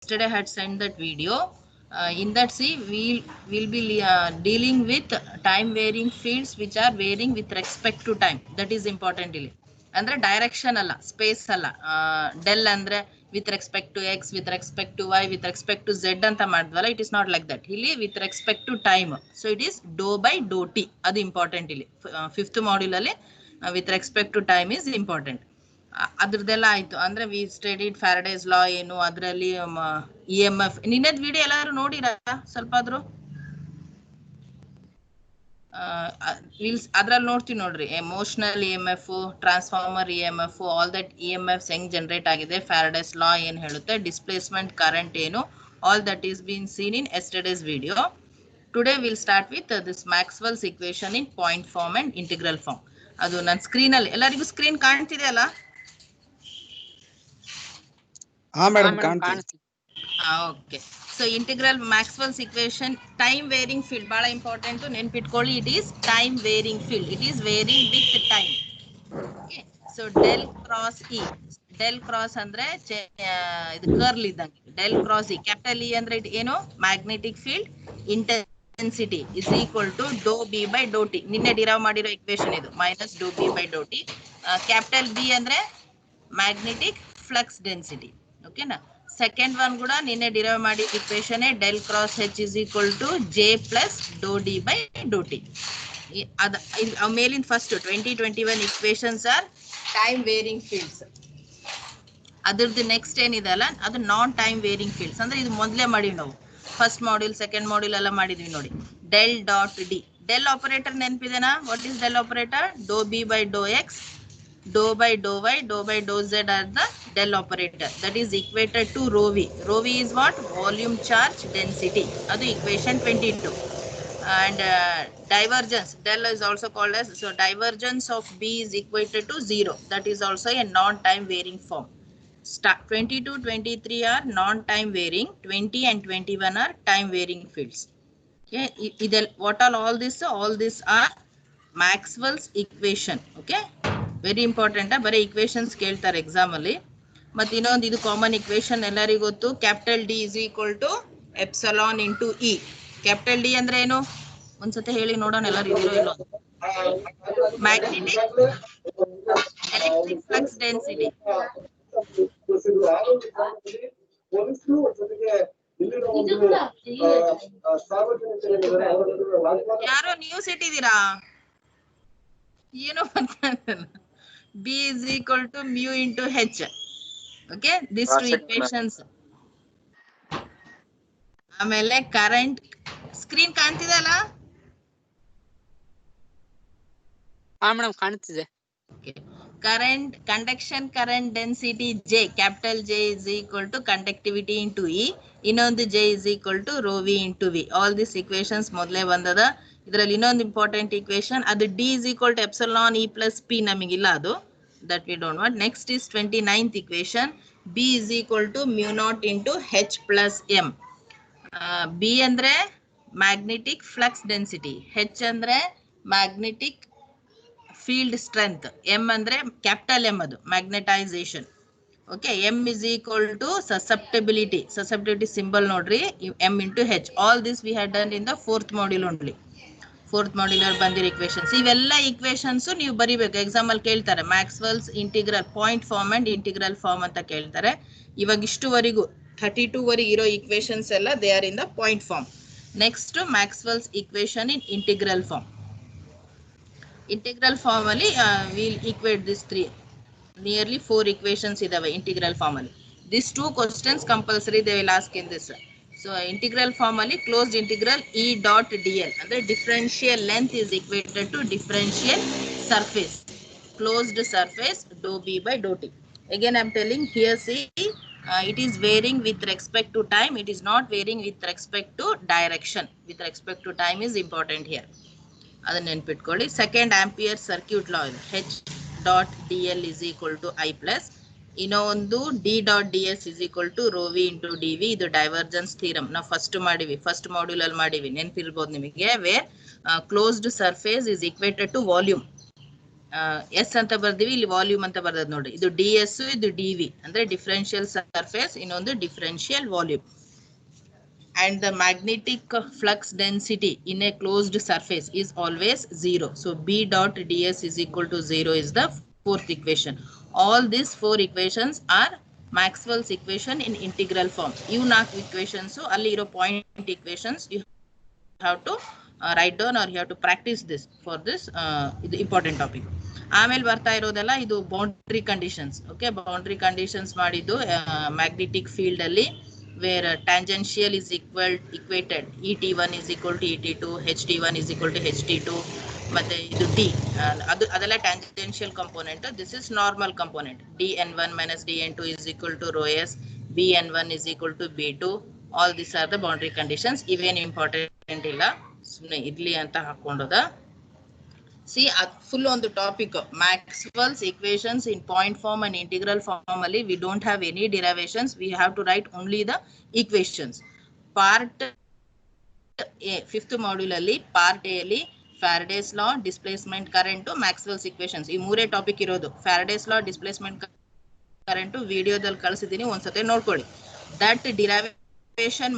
yesterday I had sent that video. In that, see, we'll be dealing with time varying fields which are varying with respect to time. That is important ಇಲ್ಲಿ. ಅಂದ್ರೆ direction ಅಲ್ಲ, space ಅಲ್ಲ. Del ಅಂದ್ರೆ with respect to X, with respect to Y, with respect to Z ಅಂತ ಮಾಡಿದ್ವಲ್ಲ, it is not like that. ಇಲ್ಲಿ with respect to time. So it is doe by Dow T, ಅದು important ಇಲ್ಲಿ. Fifth module ಅಲ್ಲಿ with respect to time is important. ಅದ್ರದ್ದೆಲ್ಲ ಆಯ್ತು. ಅಂದ್ರೆ V studied Faraday's ಲಾ ಏನು, ಅದರಲ್ಲಿ EMF. ನಿನ್ನದ್ ವಿಡಿಯೋ ಎಲ್ಲಾರು ನೋಡಿರಾ ಸ್ವಲ್ಪ ಆದ್ರೂ? ಅದ್ರಲ್ಲಿ ನೋಡ್ತೀವಿ ನೋಡ್ರಿ, emotional EMF, transformer EMF, all that EMFs ಹೆಂಗ್ ಜನರೇಟ್ ಆಗಿದೆ, ಫ್ಯಾರಡೇಸ್ ಲಾ ಏನ್ ಹೇಳುತ್ತೆ, ಡಿಸ್ಪ್ಲೇಸ್ಮೆಂಟ್ ಕರೆಂಟ್ ಏನು, all that is been seen in yesterday's video. Today will start with this Maxwell's equation in point form and integral form. ಅದು ನನ್ನ screen ಅಲ್ಲಿ ಎಲ್ಲರಿಗೂ screen ಕಾಣ್ತಿದೆ ಅಲ್ಲ? Okay. So integral Maxwell's equation, time varying field ಬಹಳ important, ನೆನ್ಪಿಟ್ಕೊಳ್ಳಿ. It is time varying field, it is varying with time. Okay. So del cross E, del cross ಅಂದ್ರೆ ಇದು ಕರ್ಲ್ ಇದ್ದಂಗೆ. Del cross E, capital E ಅಂದ್ರೆ ಏನು, magnetic field intensity is equal to Dow B by Dow T. ನಿನ್ನೆ derive ಮಾಡಿರೋ equation ಇದು, minus Dow B by Dow T. Capital B ಅಂದ್ರೆ magnetic flux density. ಓಕೆನಾ? ಸೆಕೆಂಡ್ ಒನ್ ಕೂಡ ನಿನ್ನೆ derive ಮಾಡಿ equation del cross H is equal to J plus Dow D by Dow T. ಮೇಲಿನ first 2021 equations are time varying fields. ಅದ್ರದ್ದು next ಏನಿದೆ ಅಲ್ಲ, ಅದು ನಾನ್ ಟೈಮ್ ವೇರಿಂಗ್ ಫೀಲ್ಡ್ಸ್. ಅಂದ್ರೆ ಇದು ಮೊದಲೇ ಮಾಡಿವಿ ನಾವು, ಫಸ್ಟ್ ಮಾಡ್ಯೂಲ್ ಸೆಕೆಂಡ್ ಮಾಡ್ಯೂಲ್ ಎಲ್ಲ ಮಾಡಿದ್ವಿ ನೋಡಿ. Del dot D, del operator ನೆನಪಿದೆನಾ? What is del operator? Doe B by Dow X, dou by dou y, dou by dou z are the del operator. That is equated to rho v. Rho v is what? Volume charge density. That is equation 22. And divergence, del is also called as, so divergence of b is equated to 0. That is also a non-time varying form. 22, 23 are non-time varying, 20 and 21 are time varying fields. Okay, what are all this? All these are Maxwell's equation. Okay, very important. ಬರೀ equations ಕೇಳ್ತಾರೆ exam ಅಲ್ಲಿ. ಮತ್ತೆ ಇನ್ನೊಂದು, ಇದು common equation ಎಲ್ಲರಿಗೂ ಗೊತ್ತು, capital D is equal to epsilon into E. Capital D ಅಂದ್ರೆ ಏನು ಒಂದ್ಸತಿ ಹೇಳಿ ನೋಡೋಣ, ಎಲ್ಲರೂ ಇದಿರೋ ಇಲ್ಲೋ. Magnetic electric flux density. ಯಾರೋ ನ್ಯೂಸ್ ಇಟ್ಟಿದ್ದೀರಾ? ಏನೋ B is equal to mu into H. Okay, these two equations. ಆಮೇಲೆ ಕರೆಂಟ್, ಸ್ಕ್ರೀನ್ ಕಾಣ್ತಿದೆ ಅಲ್ಲ? ಮೇಡಮ್ ಕಾಣ್ತಿದೆ. Current, conduction current density J, capital J is equal to conductivity into E. ಇನ್ನೊಂದು J is equal to rho V into V. All these equations ಮೊದಲೇ ಬಂದದ. ಇದರಲ್ಲಿ ಇನ್ನೊಂದು important equation, ಅದು D is equal to epsilon E plus P, ನಮಗಿಲ್ಲ ಅದು, that we don't want. Next is 29th equation, B is equal to mu naught into H plus M. B ಅಂದ್ರೆ magnetic flux density, H ಅಂದ್ರೆ magnetic field strength, M ಅಂದ್ರೆ capital M, ಅದು magnetisation. Okay, M is equal to susceptibility. Susceptibility symbol ನೋಡ್ರಿ, M into H. All this we had done in the fourth module only. Fourth module ಬಂದಿರೋ equations. ಇವೆಲ್ಲ equations ನೀವು ಬರಿಬೇಕು, exam ಅಲ್ಲಿ ಕೇಳ್ತಾರೆ. Maxwell's integral point form and integral form ಅಂತ ಕೇಳ್ತಾರೆ. ಇವಾಗ ಇಷ್ಟುವರೆಗೂ 32 ವರೆಗೆ ಇರೋ ಇಕ್ವೇಶನ್ಸ್ ಎಲ್ಲ they are in the point form. Next Maxwell's equation in integral form. Integral form ಅಲ್ಲಿ will equate this nearly 4 equations ಇದಾವೆ ಇಂಟಿಗ್ರಲ್ ಫಾರ್ಮ್ ಅಲ್ಲಿ. This 2 questions compulsory they will ask in this. So integral form ಅಲ್ಲಿ closed integral E dot dl ಅಂದ್ರೆ differential length is equated to differential surface, closed surface do B by Dow T. Again I am telling here, see, it is varying with respect to time, it is not varying with respect to direction. With respect to time is important here, ಅದನ್ನ ನೆನ್ಪಿಟ್ಕೊಳ್ಳಿ. Second ampere circuit law ಇದೆ, H dot dl is equal to I plus. ಇನ್ನೊಂದು D dot ds is equal to rho v into dv. ಇದು divergence theorem ನಾವು first ಮಾಡಿವಿ, first module ಅಲ್ಲಿ ಮಾಡಿವಿ, ನೆನಪಿರ್ಬೋದು ನಿಮಗೆ. Where closed surface is equated to volume. S ಅಂತ ಬರ್ದಿವಿ, ಇಲ್ಲಿ ವಾಲ್ಯೂಮ್ ಅಂತ ಬರ್ದದ್ ನೋಡಿ. ಇದು ds, ಇದು dv ಅಂದ್ರೆ ಡಿಫರೆನ್ಷಿಯಲ್ ಸರ್ಫೇಸ್, ಇನ್ನೊಂದು differential volume. And the magnetic flux density in a closed surface is always 0. So B dot ds is equal to 0 is the fourth equation. All these four equations are Maxwell's equation in integral form. You naak equations, so alli iro point equations you have to write down, or you have to practice this for this ಇದು important topic. ಆಮೇಲೆ ಬರ್ತಾ ಇರೋದೆಲ್ಲ ಇದು boundary conditions. Okay, boundary conditions ಮಾಡಿದ್ದು magnetic field ಅಲ್ಲಿ where tangential is equated et1 is equal to et2, ht1 is equal to ht2, ಮತ್ತೆ ಇದು d ಅದೆಲ್ಲ tangential component. This is normal component. dn1 minus dn2 is equal to rho s, bn1 is equal to b2. All these are the boundary conditions. ಇವೇನು important ಇಲ್ಲ, ಸುಮ್ಮನೆ ಇರ್ಲಿ ಅಂತ ಹಾಕೊಂಡದ. See, full on the topic of Maxwell's equations in point form and integral form ali we don't have any derivations. We have to write only the equations. Part A, fifth module ali part A ali Faraday's law, displacement current, Maxwell's equations ಈ ಮೂರೇ topic ಇರೋದು. Faraday's law, displacement current ವಿಡಿಯೋದಲ್ಲಿ ಕಳಿಸಿದ್ದೀನಿ, ಒಂದ್ಸತಿ ನೋಡ್ಕೊಳ್ಳಿ. That derivation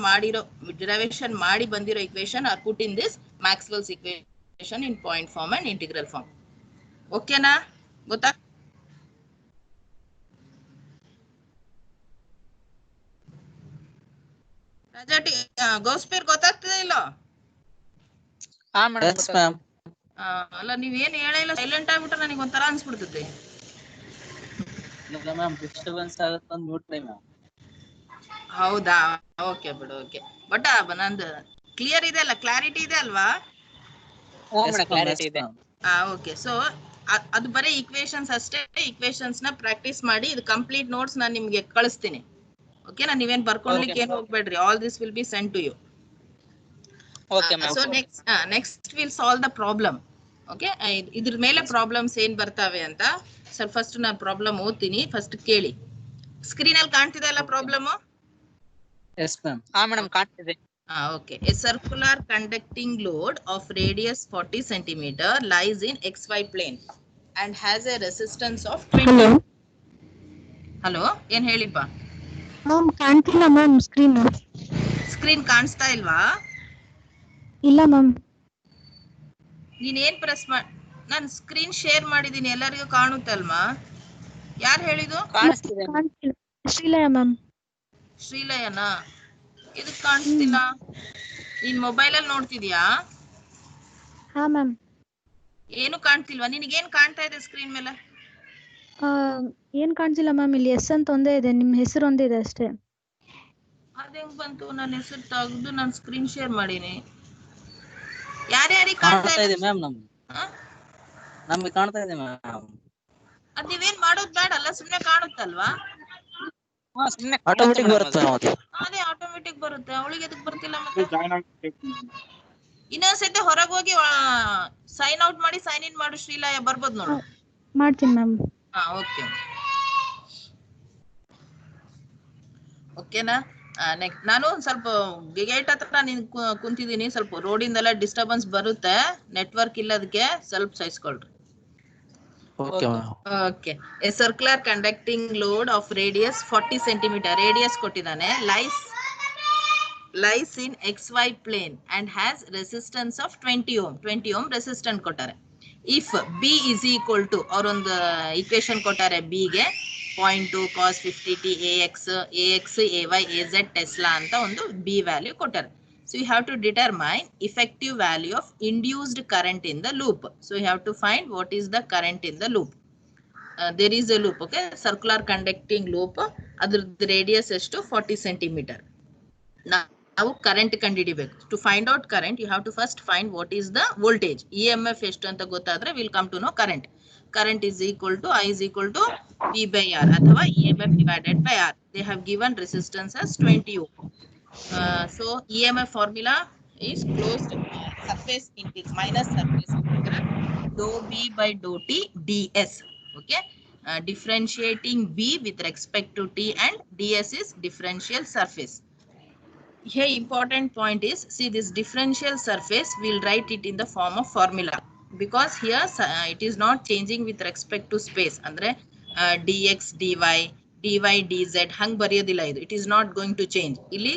ಮಾಡಿ ಬಂದಿರೋ equation are put in this Maxwell's equation in point form and integral form. Okay na? Gota? Rajati, Gospir ಗೊತ್ತಾಗ್ತದೆ ಇಲ್ಲ? ಹಾ ಮೇಡಮ್. Yes ma'am. ಅಲ್ಲ ನೀವೇನು ಹೇಳಿಲ್ಲ, ಸೈಲೆಂಟ್ ಆಗ್ಬಿಟ್ರೆ ನನಗೆ ಒಂಥರ ಅನ್ಸ್ಬಿಡ್ತದೆ. ಇಲ್ಲ ಮ್ಯಾಮ್, ಡಿಸ್ಟರ್ಬೆನ್ಸ್ ಆಗುತ್ತೆ ಅಂತ ಮ್ಯೂಟ್ ಮಾಡಿ ಮ್ಯಾಮ್. ಹೌದಾ? ಓಕೆ ಬಿಡು, ಓಕೆ. ಬಟ್ ನಂದು ಕ್ಲಿಯರ್ ಇದೆ ಅಲ್ಲ, ಕ್ಲಾರಿಟಿ ಇದೆ ಅಲ್ವಾ? ಕ್ಲಾರಿಟಿ ಇದೆ. ಓಕೆ. ಸೊ ಅದು ಬರೀ ಈಕ್ವೇಶನ್ಸ್ ಅಷ್ಟೇ. ಈಕ್ವೇಶನ್ಸ್ ನ ಪ್ರಾಕ್ಟೀಸ್ ಮಾಡಿ, ಇದು ಕಂಪ್ಲೀಟ್ ನೋಟ್ಸ್ ನಾನು ನಿಮ್ಗೆ ಕಳಿಸ್ತೀನಿ. ಓಕೆನಾ? ನೀವೇನ್ ಬರ್ಕೊಳ್ಲಿಕ್ಕೆ ಏನು ಹೋಗ್ಬೇಡ್ರಿ. All this will be send to you. Okay ma'am. So next will solve the problem. Okay, ಇದ್ರ ಮೇಲೆ ಪ್ರಾಬ್ಲಮ್ಸ್ ಏನ್ ಬರ್ತಾವೆ ಅಂತ ಸ್ವಲ್ಪ ಫಸ್ಟ್ ನಾನು ಪ್ರಾಬ್ಲಮ್ ಓದ್ತೀನಿ, ಫಸ್ಟ್ ಕೇಳಿ. ಸ್ಕ್ರೀನ್ ಅಲ್ಲಿ ಕಾಣ್ತಿದೆ ಅಲ್ಲ ಪ್ರಾಬ್ಲಮ್? Yes ma'am. ಹಾ ಮೇಡಮ್, ಕಾಣ್ತಿದೆ. Okay. A circular conducting load of radius 40 cm lies in XY plane and has a resistance of 20. Hello? ಏನ್ ಹೇಳಿಪ್ಪ? ಮ್ಯಾಮ್ ಕಾಣ್ತಿಲ್ಲ ಮ್ಯಾಮ್ ಸ್ಕ್ರೀನ್. ಸ್ಕ್ರೀನ್ ಕಾಣಿಸ್ತಾ ಇಲ್ವಾ? ಇಲ್ಲ ಮ್ಯಾಮ್. ನೀನೇನ್ ಪ್ರೆಸ್ ನಾನು ಸ್ಕ್ರೀನ್ ಶೇರ್ ಮಾಡಿದೀನಿ, ಎಲ್ಲರಿಗೂ ಕಾಣುತ್ತಲ್ವಾ? ಯಾರು ಹೇಳಿದು? ಕಾಣಿಸ್ತಿದೆ. ಶ್ರೀಲಯ ಮ್ಯಾಮ್. ಶ್ರೀಲಯನಾ? ಇದಕ್ ಕಾಣಿಸ್ತಿಲ್ಲ. ನೀನ್ ಮೊಬೈಲ್ ಅಲ್ಲಿ ನೋಡ್ತಿದ್ಯಾ? ಹಾ ಮ್ಯಾಮ್. ಏನು ಕಾಣ್ತಿಲ್ವಾ? ನಿನಗೇನ್ ಕಾಣ್ತಾ ಇದೆ ಸ್ಕ್ರೀನ್ ಮೇಲೆ? ಏನ್ ಕಾಣ್ತಿಲ್ಲ ಮ್ಯಾಮ್, ಇಲ್ಲಿ ಎಸ್ ಅಂತ ಒಂದೇ ಇದೆ, ನಿಮ್ ಹೆಸರು ಒಂದೇ ಇದೆ ಅಷ್ಟೇ. ಅದೇಂಗ್ ಬಂತು? ನನ್ನ ಹೆಸರು ತೆಗೆದು ನಾನು ಸ್ಕ್ರೀನ್ ಶೇರ್ ಮಾಡೀನಿ. ಯಾರ್ಯಾರಿಗೆ ಕಾಣ್ತಾ ಇದೆ ಮ್ಯಾಮ್? ನಮ್ಗೆ ಕಾಣ್ತಾ ಇದೆ ಮ್ಯಾಮ್. ಅದ್ ನೀವೇನ್ ಮಾಡೋದ್ ಬೇಡ ಅಲ್ಲ, ಸುಮ್ನೆ ಕಾಣುತ್ತಲ್ವಾ? ಆಟೋಮೆಟಿಕ್ ಬರುತ್ತೆ. ಅದೇ ಆಟೋಮೆಟಿಕ್ ಬರುತ್ತೆ. ಅವಳಿಗೆ ಎದಕ್ ಬರ್ತಿಲ್ಲ ಮತ್ತೆ? ಇನ್ನೊಂದ್ಸತಿ ಹೊರಗೆ ಹೋಗಿ ಸೈನ್ ಔಟ್ ಮಾಡಿ ಸೈನ್ ಇನ್ ಮಾಡು ಶ್ರೀಲಯ, ಬರ್ಬೋದು ನೋಡು. ಮಾಡ್ತೀನಿ ಮ್ಯಾಮ್. ಓಕೆ. ಓಕೆನಾ? ನೆಕ್ಸ್ಟ್ ನಾನು ಸ್ವಲ್ಪ ಗೇಟ್ ಹತ್ರ ಕುಂತಿದ್ದೀನಿ. ಸ್ವಲ್ಪ ರೋಡಿಂದೆಲ್ಲ ಡಿಸ್ಟರ್ಬೆನ್ಸ್ ಬರುತ್ತೆ, ನೆಟ್ವರ್ಕ್ ಇಲ್ಲದಕ್ಕೆ ಸ್ವಲ್ಪ ಸಹಿಸ್ಕೊಳ್ರಿ. Okay. A circular conducting load of radius 40 cm, radius ಕೊಟ್ಟಿದ್ದಾನೆ, lies in XY plane and has resistance of 20 ohm. 20 ohm resistance ಕೊಟ್ಟಾರೆ. If B is equal to, ಅವರೊಂದು equation ಕೊಟ್ಟಾರೆ B ಗೆ 0.2 cos 50t AX AY AZ Tesla ಅಂತ ಒಂದು B value ಕೊಟ್ಟಾರೆ. So you have to determine effective value of induced current in the loop. So you have to find what is the current in the loop. There is a loop, okay, circular conducting loop. Adr radius is to 40 cm. Now current ಕಂಡುಹಿಡಿಬೇಕು. To find out current, you have to first find what is the voltage. EMF ಎಷ್ಟು ಅಂತ ಗೊತ್ತಾದ್ರೆ we'll come to know current. Current is equal to I is equal to V by R ಅಥವಾ EMF divided by R. They have given resistance as 20 ohm. So EMF formula is closed surface integral minus surface integral dou B by dou T ds. Okay, differentiating B with respect to T and ds is differential surface. Here important point is, see this differential surface, we'll write it in the form of formula. because here it is not changing with respect to space. Andre dx dy dy dz hang bariyodilla idu. It is not going to change. Illi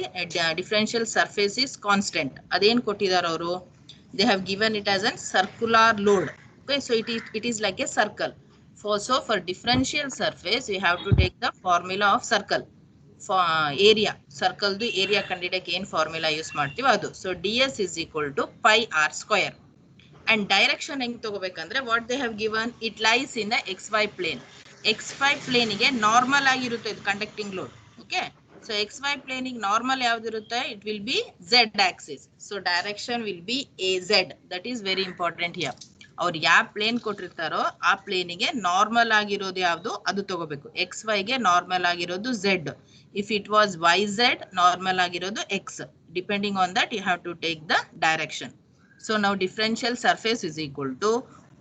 differential surface is constant. Aden kottidare avaru, they have given it as a circular load. Okay, so it is like a circle. For differential surface you have to take the formula of circle. For area circle the area ಕಂಡಿಡಕ್ಕೆ ಏನು formula use ಮಾಡ್ತೀವಿ ಅದು. So ds is equal to pi r square. And direction ಹೆಂಗ್ ತಗೋಬೇಕಂದ್ರೆ what they have given, it lies in the xy plane. xy plane ಗೆ normal ಆಗಿರುತ್ತೆ ಇದು conducting load. Okay, so xy plane ಗೆ normal ಯಾವ್ದಿರುತ್ತೆ, it will be z axis. So direction will be az. That is very important here. ಅವ್ರು ಯಾವ plane ಕೊಟ್ಟಿರ್ತಾರೋ ಆ ಪ್ಲೇನಿಗೆ normal ಆಗಿರೋದು ಯಾವುದು ಅದು ತಗೋಬೇಕು. ಎಕ್ಸ್ ವೈಗೆ ನಾರ್ಮಲ್ ಆಗಿರೋದು z. If it was yz, normal ಆಗಿರೋದು x. Depending on that you have to take the direction. So ನಾವು differential surface is equal to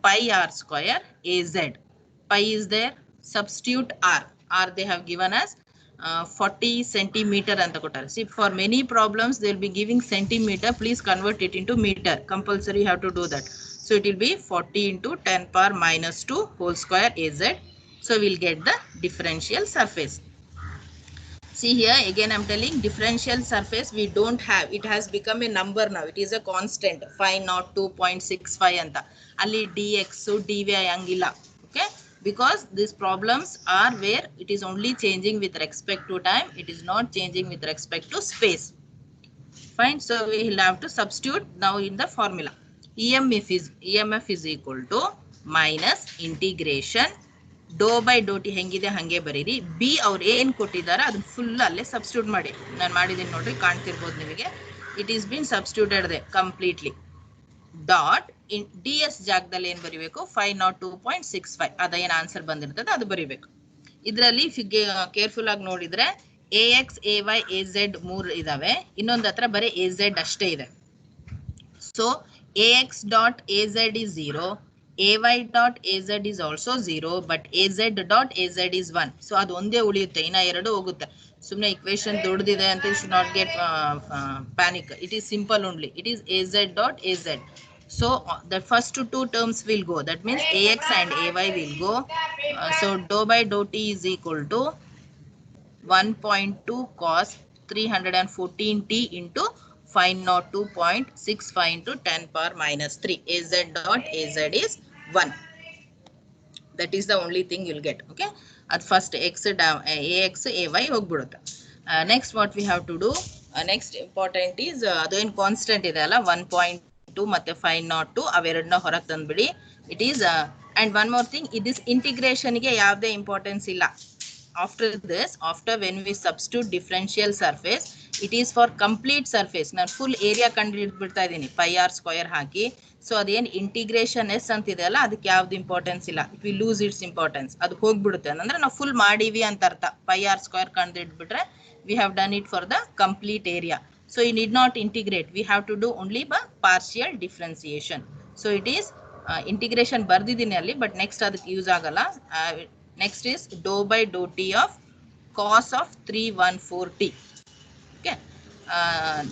pi r square az. Pi is there, substitute r they have given us 40 centimeter ಅಂತ ಕೊಟ್ಟಾರೆ. See, for many problems they will be giving centimeter. Please convert it into meter. Compulsory you have to do that. So it will be 40 into 10 power minus 2 whole square az. So we'll get the differential surface. See here again I'm telling differential surface we don't have. It has become a number now. It is a constant 502.65 anta. Alli dx dy angilla. Okay, because these problems are where it is only changing with respect to time. It is not changing with respect to space. Fine. So we will have to substitute now in the formula. EMF is equal to minus integration dou by dou t ಹೆಂಗಿದೆ ಹಂಗೆ ಬರೀರಿ. B ಅವ್ರು ಏನು ಕೊಟ್ಟಿದ್ದಾರೆ ಅದನ್ನ full ಅಲ್ಲೇ substitute ಮಾಡಿ. ನಾನು ಮಾಡಿದ್ದೀನಿ ನೋಡ್ರಿ, ಕಾಣ್ತಿರ್ಬೋದು ನಿಮಗೆ. It is been substituted the completely. Dot in D S ಜಾಗದಲ್ಲಿ ಏನು ಬರೀಬೇಕು, 502.65 ಅದೇನು ಆನ್ಸರ್ ಬಂದಿರ್ತದೆ ಅದು ಬರೀಬೇಕು. ಇದರಲ್ಲಿ ಕೇರ್ಫುಲ್ ಆಗಿ ನೋಡಿದ್ರೆ AX AY AZ 3 ಇದಾವೆ, ಇನ್ನೊಂದು ಹತ್ರ ಬರೀ AZ ಅಷ್ಟೇ ಇದೆ. So AX dot AZ is 0, AY dot AZ is also 0, but AZ dot AZ is 1. So ಅದು ಒಂದೇ ಉಳಿಯುತ್ತೆ, ಇನ್ನ ಎರಡು ಹೋಗುತ್ತೆ. ಸುಮ್ಮನೆ ಇಕ್ವೇಶನ್ ದೊಡ್ಡದಿದೆ ಅಂತ you should not get panic. It is simple only. It is AZ dot AZ. So the first two terms will go. That means AX and AY will go. So dou by dou t is equal to 1.2 cos 314t into 502.65 into 10 power minus 3. AZ dot AZ is 1. That is the only thing you'll get. Okay, at first AX AY ಹೋಗ್ಬಿಡುತ್ತೆ. Next what we have to do, next important is ಅದು ಏನು constant ಇದೆ ಅಲ್ಲ 1.2 ಮತ್ತೆ 502 ಅವೆರಡನ್ನ ಹೊರಗೆ ತಂದ್ಬಿಡಿ. It is and one more thing, this integration ಗೆ ಯಾವುದೇ ಇಂಪಾರ್ಟೆನ್ಸ್ ಇಲ್ಲ. After when we substitute differential surface, it is for complete surface. ನಾನು ಫುಲ್ ಏರಿಯಾ ಕಂಡು ಹಿಡಿದ್ಬಿಡ್ತಾ ಇದ್ದೀನಿ pi r ಸ್ಕ್ವೇರ್ ಹಾಕಿ. ಸೊ ಅದೇನು ಇಂಟಿಗ್ರೇಷನ್ ಎಸ್ ಅಂತಿದೆ ಅಲ್ಲ ಅದಕ್ಕೆ ಯಾವ್ದು ಇಂಪಾರ್ಟೆನ್ಸ್ ಇಲ್ಲ. If we lose it's importance ಅದು ಹೋಗ್ಬಿಡುತ್ತೆ. ಅಂದ್ರೆ ನಾವು ಫುಲ್ ಮಾಡೀವಿ ಅಂತ ಅರ್ಥ. pi r ಸ್ಕ್ವೇರ್ ಕಂಡು ಹಿಡಿದ್ಬಿಟ್ರೆ we have done it for the complete area. So you need not integrate. We have to do only by partial differentiation. So it is integration ಬರ್ದಿದ್ದೀನಿ ಅಲ್ಲಿ, but next ಅದಕ್ಕೆ use ಆಗಲ್ಲ. Next is dou by dou t of cos of 314t. Okay,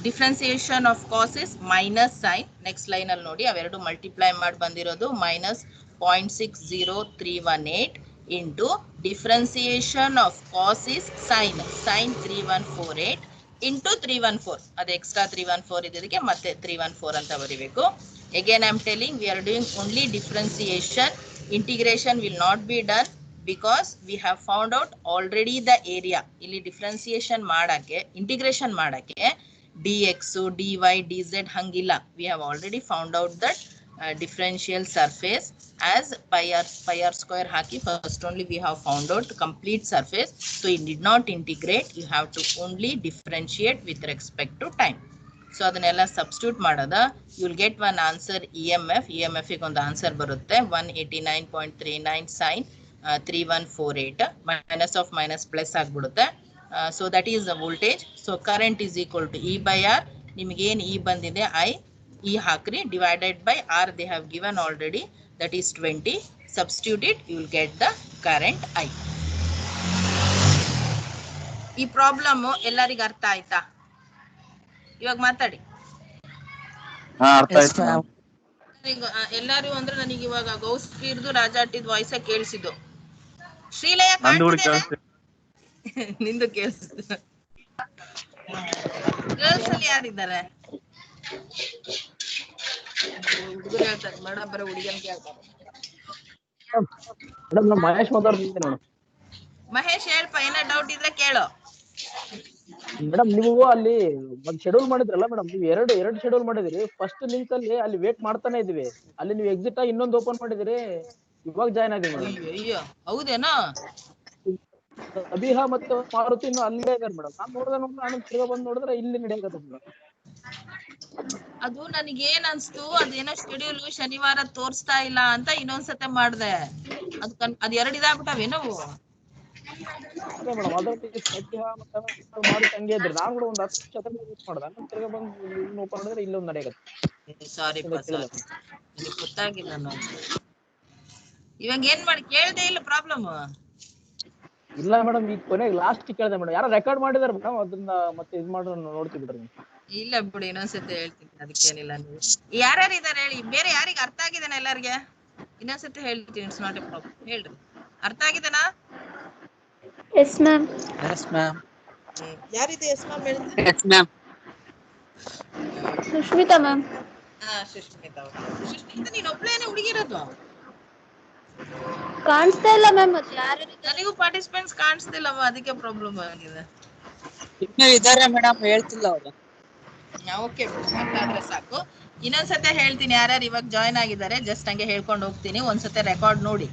differentiation of cos is minus sign. Next line ಅಲ್ಲಿ ನೋಡಿ ಅವೆರಡು multiply ಮಾಡಿ ಬಂದಿರೋದು minus 0.60318 into differentiation of cos is sin 3148 into 314. ಅದು extra 314 ಇದಕ್ಕೆ ಮತ್ತೆ 314 ಅಂತ ಬರೀಬೇಕು. Again I am telling we are doing only differentiation. Integration will not be done because we have found out already the area. ಇಲ್ಲಿ differentiation ಮಾಡಕ್ಕೆ, integration ಮಾಡಕ್ಕೆ dx dy dz ಹಂಗಿಲ್ಲ. we have already found out that differential surface as pi r square hockey first only we have found out complete surface. So you did not integrate, you have to only differentiate with respect to time. So ಅದನ್ನೆಲ್ಲ substitute ಮಾಡೋದ, you will get one answer EMF. EMF ಗೆ ಒಂದು answer ಬರುತ್ತೆ 189.39 sin 3148 minus of minus plus ಆಗ್ಬಿಡುತ್ತೆ. So that is the voltage. So current is equal to E by R. ನಿಮಗೆ ಏನು E ಬಂದಿದೆ I, E ಹಾಕ್ರಿ, divided by R they have given already, that is 20. Substitute it, you will get the current I. ಈ problem ಎಲ್ಲರಿಗೂ ಅರ್ಥ ಆಯ್ತಾ? ಇವಾಗ ಮಾತಾಡಿ. ಅರ್ಥ ಆಯ್ತು. ಎಲ್ಲಾರು ಅಂದ್ರೆ ನನಗೆ ಇವಾಗ ಗೌಸ್ ಫೀರ್ದು ರಾಜಾಟಿದ್ ವಾಯ್ಸ ಕೇಳಿಸಿದ್ದು. ಶ್ರೀಲಯ ನಂದು ಕೂಡ ಕಾಣ್ತಿದೆ ನಿಂದು ಕೇಳಿಸಿದ್ದು. ಗರ್ಲ್ಸ್ ಅಲ್ಲಿ ಯಾರಿದ್ದಾರೆ? ಹುಡುಗರು ಹೇಳ್ತಾರೆ ಮೇಡಮ್, ಬರೋ ಹುಡುಗಿಯನ್ ಕೇಳ್ತಾರೆ. ಮೇಡಮ್ ನಾನು ಮಹೇಶ್ ಮಾತಾಡ್ತಿದ್ದೆ ಮೇಡಮ್. ಮಹೇಶ್ ಹೇಳ್ಪ, ಏನೋ ಡೌಟ್ ಇದ್ರೆ ಕೇಳು. ಮೇಡಮ್ ನೀವು ಅಲ್ಲಿ ಒಂದ್ ಶೆಡ್ಯೂಲ್ ಮಾಡಿದ್ರಲ್ಲ ಮೇಡಮ್, ನೀವು ಎರಡು ಶೆಡ್ಯೂಲ್ ಮಾಡಿದಿರಿ. ಫಸ್ಟ್ ಲಿಂಕ್ ಅಲ್ಲಿ ವೇಟ್ ಮಾಡ್ತಾನೆ ಇದೀವಿ, ಅಲ್ಲಿ ನೀವು ಎಕ್ಸಿಟ್ ಆಗಿ ಇನ್ನೊಂದು ಓಪನ್ ಮಾಡಿದಿರಿ, ಇವಾಗ ಜಾಯ್ನ್ ಆಗಿ ಮೇಡಮ್. ಅಯ್ಯೋ ಹೌದೇನೋ? ಅಭಿಹಾ ಮತ್ತೆ ಮಾರುತಿ ಇನ್ನು ಅಲ್ಲೇ ಇದಾರೆ ಮೇಡಮ್. ನಾನ್ ನೋಡಿದ್ರೆ ಆಮೇಲೆ ತಿರ್ಗಾ ಬಂದ್ ನೋಡಿದ್ರೆ ಇಲ್ಲಿ ನಡೆಯಕತ್ತ ಮೇಡಮ್. ಅದು ನನಗೆ ಏನ್ ಅನ್ಸ್ತು, ಅದೇನೋ ಶೆಡ್ಯೂಲ್ ಶನಿವಾರ ತೋರಿಸ್ತಾ ಇಲ್ಲ ಅಂತ ಇನ್ನೊಂದ್ಸತೆ ಮಾಡ್ದೆ. ಅದ್ ಎರಡು ಇದಾಗ್ಬಿಟ್ಟವೇನೋ. ಅದೇ ಮೇಡಮ್, ಅದ್ರಲ್ಲಿ ಅಭಿಹಾ ಮತ್ತೆ ಮಾರುತಿ ಹಂಗೆ ಇದ್ರು. ನಾನು ಕೂಡ ಒಂದ್ 10 ನಿಮಿಷ ವೇಟ್ ಮಾಡ್ದೆ, ಆಮೇಲೆ ತಿರ್ಗಾ ಬಂದು ಓಪನ್ ಮಾಡಿದ್ರೆ ಇಲ್ಲೊಂದು ನಡೆಯಕತ್ತ. ಸಾರಿ ನನಗೆ ಗೊತ್ತಾಗಿಲ್ಲ ನಾನು. ಇವಾಗ ಏನ್ ಮಾಡಿ ಕೇಳ್ದೆ ಇಲ್ಲ ಪ್ರಾಬ್ಲಮ್? ಇಲ್ಲ ಮೇಡಮ್, ಈಗ ಕೊನೆಗೆ ಲಾಸ್ಟ್ ಕೇಳಿದೆ ಮೇಡಮ್. ಯಾರೋ ರೆಕಾರ್ಡ್ ಮಾಡಿದಾರೆ ಮೇಡಮ್, ಅದನ್ನ ಮತ್ತೆ ಇದ್ ಮಾಡಿ ನೋಡ್ತೀವಿ ಬಿಡ್ರಿ. ಇಲ್ಲ ಬಿಡಿ, ಇನ್ನೊಂದ್ಸತಿ ಹೇಳ್ತೀನಿ, ಅದಕ್ಕೇನಿಲ್ಲ. ನೀವು ಯಾರ್ಯಾರು ಇದಾರೆ ಹೇಳಿ, ಬೇರೆ ಯಾರಿಗೆ ಅರ್ಥ ಆಗಿದಾನ ಎಲ್ಲಾರ್ಗೆ? ಇನ್ನೊಂದ್ಸತಿ ಹೇಳ್ತೀನಿ, ಇಟ್ಸ್ ನಾಟ್ ಎ ಪ್ರಾಬ್ಲಮ್. ಹೇಳ್ರಿ, ಅರ್ಥ ಆಗಿದಾನಾ? Yes ma'am. Yes ma'am. ಯಾರಿದೆ ಎಸ್ ಮ್ಯಾಮ್ ಹೇಳ್ತೀನಿ? Yes ma'am. Sushmita ma'am. Sushmita. Sushmita ನೀನ್ ಒಬ್ಳೇನೆ ಹುಡುಗಿರೋದು? ಕಾಣಿಸ್ತಾ ಇಲ್ಲ ಮ್ಯಾಮ್, ಮತ್ತೆ ಯಾರು? ನನಗೂ ಪಾರ್ಟಿಸಿಪೆಂಟ್ಸ್ ಕಾಣಿಸ್ತಿಲ್ಲವ, ಅದಕ್ಕೆ ಪ್ರಾಬ್ಲಮ್ ಆಗಿದೆ. ಇನ್ನೂ ಇದಾರೆ ಮೇಡಮ್, ಹೇಳ್ತಿಲ್ಲ ಅವ್ರು. ಓಕೆ, ಅಷ್ಟಾದ್ರೆ ಸಾಕು. ಇನ್ನೊಂದ್ಸತಿ ಹೇಳ್ತೀನಿ ಯಾರ್ಯಾರು ಇವಾಗ ಜಾಯ್ನ್ ಆಗಿದ್ದಾರೆ, ಜಸ್ಟ್ ಹಂಗೆ ಹೇಳ್ಕೊಂಡು ಹೋಗ್ತೀನಿ. ಒಂದ್ಸತಿ ರೆಕಾರ್ಡ್ ನೋಡಿ.